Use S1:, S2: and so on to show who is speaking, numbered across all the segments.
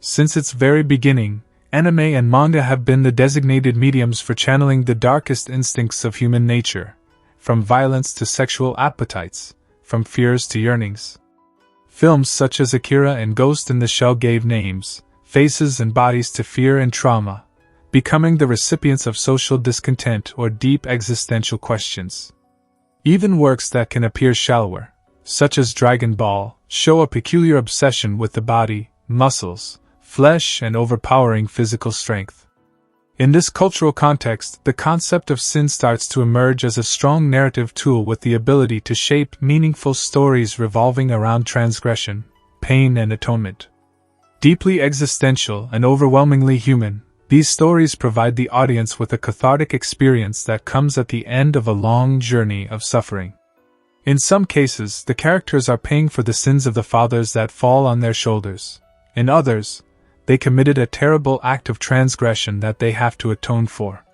S1: Since its very beginning, anime and manga have been the designated mediums for channeling the darkest instincts of human nature, from violence to sexual appetites, from fears to yearnings. Films such as Akira and Ghost in the Shell gave names, faces and bodies to fear and trauma, becoming the recipients of social discontent or deep existential questions. Even works that can appear shallower, such as Dragon Ball, show a peculiar obsession with the body, muscles, flesh, and overpowering physical strength. In this cultural context, the concept of sin starts to emerge as a strong narrative tool with the ability to shape meaningful stories revolving around transgression, pain, and atonement. Deeply existential and overwhelmingly human, these stories provide the audience with a cathartic experience that comes at the end of a long journey of suffering. In some cases, the characters are paying for the sins of the fathers that fall on their shoulders. In others, they committed a terrible act of transgression that they have to atone for.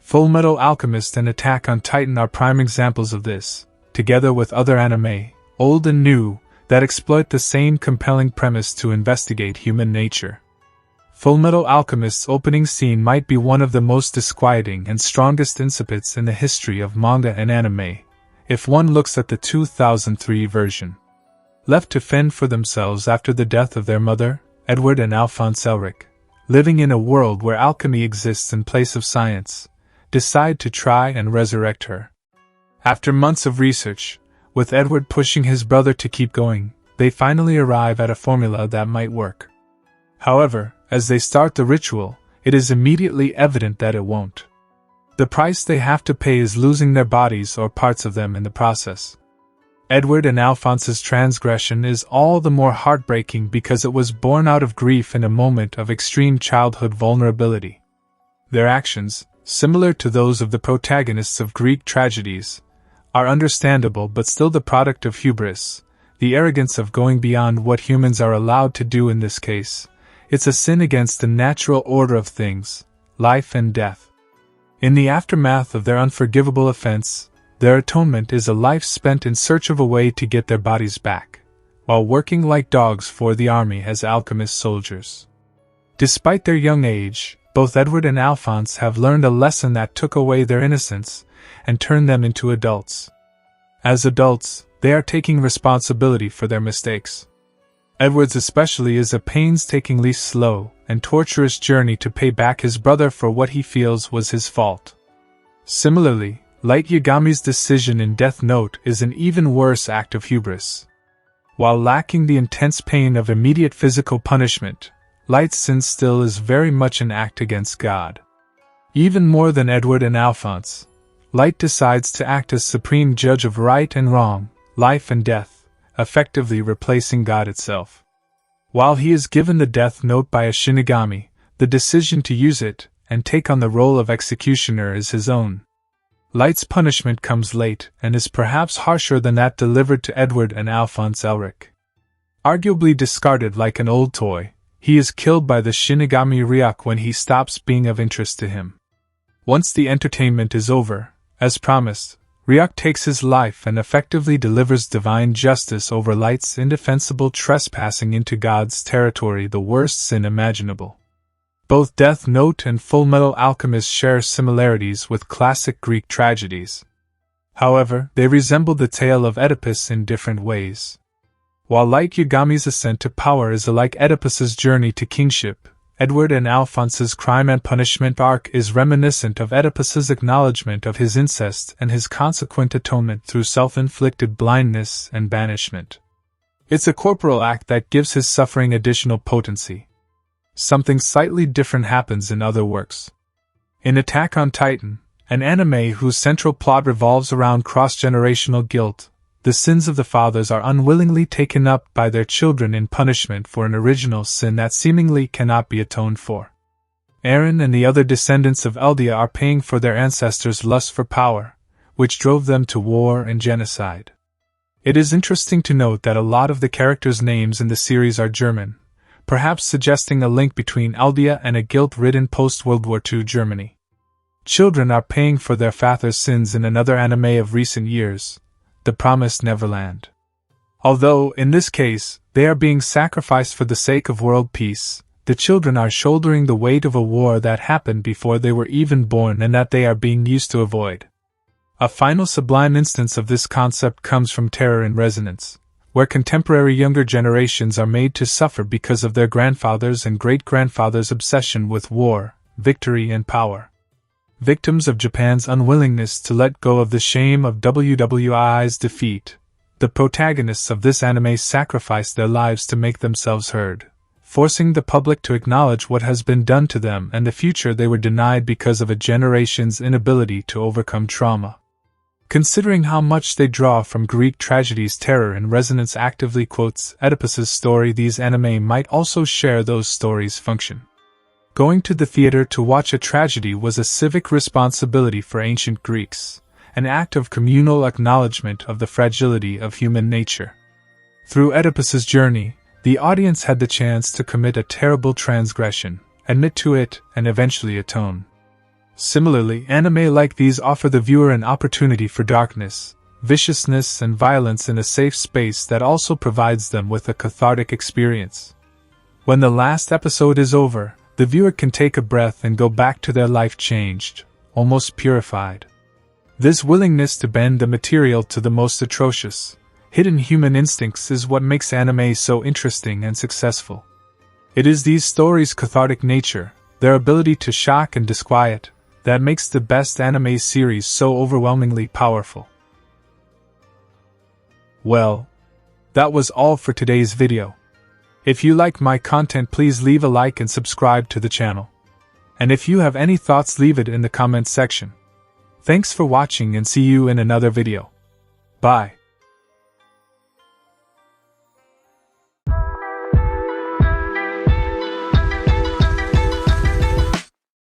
S1: Fullmetal Alchemist and Attack on Titan are prime examples of this, together with other anime, old and new, that exploit the same compelling premise to investigate human nature. Fullmetal Alchemist's opening scene might be one of the most disquieting and strongest incipits in the history of manga and anime, if one looks at the 2003 version. Left to fend for themselves after the death of their mother, Edward and Alphonse Elric, living in a world where alchemy exists in place of science, decide to try and resurrect her. After months of research, with Edward pushing his brother to keep going, they finally arrive at a formula that might work. However, as they start the ritual, it is immediately evident that it won't. The price they have to pay is losing their bodies or parts of them in the process. Edward and Alphonse's transgression is all the more heartbreaking because it was born out of grief in a moment of extreme childhood vulnerability. Their actions, similar to those of the protagonists of Greek tragedies, are understandable but still the product of hubris, the arrogance of going beyond what humans are allowed to do in this case. It's a sin against the natural order of things, life and death. In the aftermath of their unforgivable offense, their atonement is a life spent in search of a way to get their bodies back, while working like dogs for the army as alchemist soldiers. Despite their young age, both Edward and Alphonse have learned a lesson that took away their innocence and turned them into adults. As adults, they are taking responsibility for their mistakes. Edward's especially is a painstakingly slow and torturous journey to pay back his brother for what he feels was his fault. Similarly, Light Yagami's decision in Death Note is an even worse act of hubris. While lacking the intense pain of immediate physical punishment, Light's sin still is very much an act against God. Even more than Edward and Alphonse, Light decides to act as supreme judge of right and wrong, life and death, effectively replacing God itself. While he is given the Death Note by a Shinigami, the decision to use it and take on the role of executioner is his own. Light's punishment comes late and is perhaps harsher than that delivered to Edward and Alphonse Elric. Arguably discarded like an old toy, he is killed by the Shinigami Ryuk when he stops being of interest to him. Once the entertainment is over, as promised, Ryuk takes his life and effectively delivers divine justice over Light's indefensible trespassing into God's territory, the worst sin imaginable. Both Death Note and Fullmetal Alchemist share similarities with classic Greek tragedies. However, they resemble the tale of Oedipus in different ways. While Light Yagami's ascent to power is like Oedipus's journey to kingship, Edward and Alphonse's crime and punishment arc is reminiscent of Oedipus's acknowledgement of his incest and his consequent atonement through self-inflicted blindness and banishment. It's a corporal act that gives his suffering additional potency. Something slightly different happens in other works. In Attack on Titan, an anime whose central plot revolves around cross-generational guilt, the sins of the fathers are unwillingly taken up by their children in punishment for an original sin that seemingly cannot be atoned for. Eren and the other descendants of Eldia are paying for their ancestors' lust for power, which drove them to war and genocide. It is interesting to note that a lot of the characters' names in the series are German, perhaps suggesting a link between Eldia and a guilt-ridden post-World War II Germany. Children are paying for their father's sins in another anime of recent years, The Promised Neverland. Although, in this case, they are being sacrificed for the sake of world peace, The children are shouldering the weight of a war that happened before they were even born and that they are being used to avoid. A final sublime instance of this concept comes from Terror in Resonance, where contemporary younger generations are made to suffer because of their grandfathers' and great-grandfathers' obsession with war, victory and power. Victims of Japan's unwillingness to let go of the shame of WWI's defeat, the protagonists of this anime sacrifice their lives to make themselves heard, forcing the public to acknowledge what has been done to them and the future they were denied because of a generation's inability to overcome trauma. Considering how much they draw from Greek tragedies, Terror in Resonance actively quotes Oedipus's story. These anime might also share those stories' function. Going to the theater to watch a tragedy was a civic responsibility for ancient Greeks, an act of communal acknowledgement of the fragility of human nature. Through Oedipus's journey, the audience had the chance to commit a terrible transgression, admit to it, and eventually atone. Similarly, anime like these offer the viewer an opportunity for darkness, viciousness, and violence in a safe space that also provides them with a cathartic experience. When the last episode is over, the viewer can take a breath and go back to their life changed, almost purified. This willingness to bend the material to the most atrocious, hidden human instincts is what makes anime so interesting and successful. It is these stories' cathartic nature, their ability to shock and disquiet, that makes the best anime series so overwhelmingly powerful. Well, that was all for today's video. If you like my content, please leave a like and subscribe to the channel. And if you have any thoughts, leave it in the comments section. Thanks for watching and see you in another video. Bye.